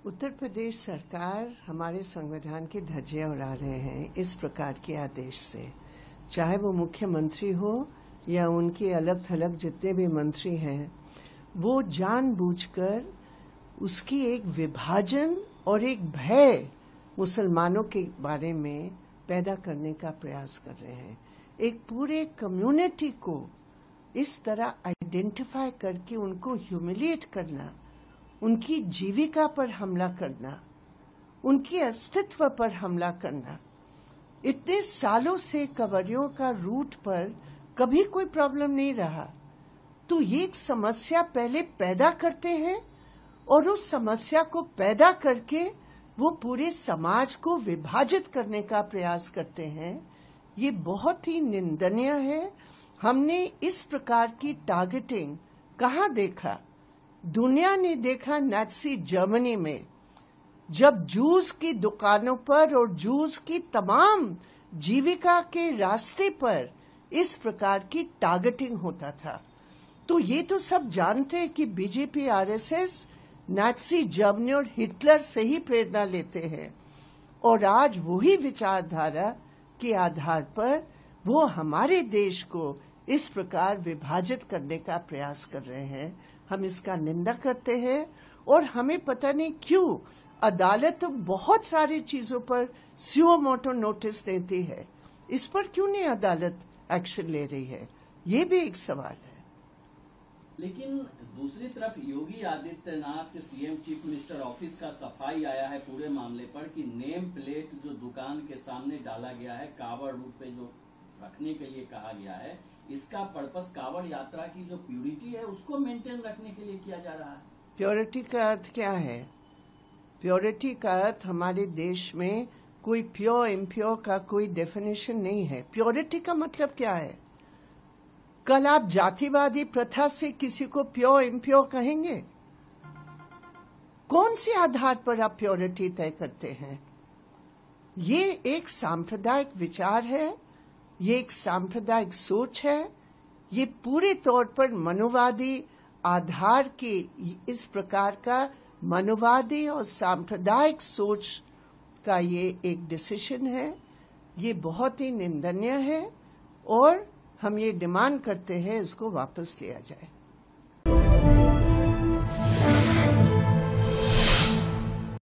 उत्तर प्रदेश सरकार हमारे संविधान की धज्जियां उड़ा रहे हैं इस प्रकार के आदेश से, चाहे वो मुख्यमंत्री हो या उनके अलग थलग जितने भी मंत्री हैं, वो जानबूझकर उसकी एक विभाजन और एक भय मुसलमानों के बारे में पैदा करने का प्रयास कर रहे हैं। एक पूरे कम्युनिटी को इस तरह आइडेंटिफाई करके उनको ह्यूमिलिएट करना, उनकी जीविका पर हमला करना, उनके अस्तित्व पर हमला करना। इतने सालों से कवरियों का रूट पर कभी कोई प्रॉब्लम नहीं रहा, तो ये एक समस्या पहले पैदा करते हैं और उस समस्या को पैदा करके वो पूरे समाज को विभाजित करने का प्रयास करते हैं। ये बहुत ही निंदनीय है। हमने इस प्रकार की टारगेटिंग कहाँ देखा? दुनिया ने देखा नाज़ी जर्मनी में, जब जूस की दुकानों पर और जूस की तमाम जीविका के रास्ते पर इस प्रकार की टारगेटिंग होता था। तो ये तो सब जानते हैं कि बीजेपी आरएसएस नाज़ी जर्मनी और हिटलर से ही प्रेरणा लेते हैं और आज वही विचारधारा के आधार पर वो हमारे देश को इस प्रकार विभाजित करने का प्रयास कर रहे हैं। हम इसका निंदा करते हैं और हमें पता नहीं क्यों अदालत तो बहुत सारी चीजों पर सुओ मोटो नोटिस देती है, इस पर क्यों नहीं अदालत एक्शन ले रही है? ये भी एक सवाल है। लेकिन दूसरी तरफ योगी आदित्यनाथ के सीएम चीफ मिनिस्टर ऑफिस का सफाई आया है पूरे मामले पर कि नेम प्लेट जो दुकान के सामने डाला गया है, कावड़ रूट पे जो रखने के लिए कहा गया है, इसका पर्पस कावड़ यात्रा की जो प्योरिटी है उसको मेंटेन रखने के लिए किया जा रहा है। प्योरिटी का अर्थ क्या है? प्योरिटी का अर्थ हमारे देश में कोई प्योर इम्प्योर का कोई डेफिनेशन नहीं है। प्योरिटी का मतलब क्या है? कल आप जातिवादी प्रथा से किसी को प्योर इम्प्योर कहेंगे? कौन से आधार पर आप प्योरिटी तय करते हैं? ये एक सांप्रदायिक विचार है, ये एक सांप्रदायिक सोच है, ये पूरे तौर पर मनुवादी आधार के इस प्रकार का मनुवादी और सांप्रदायिक सोच का ये एक डिसीजन है। ये बहुत ही निंदनीय है और हम ये डिमांड करते हैं इसको वापस लिया जाए।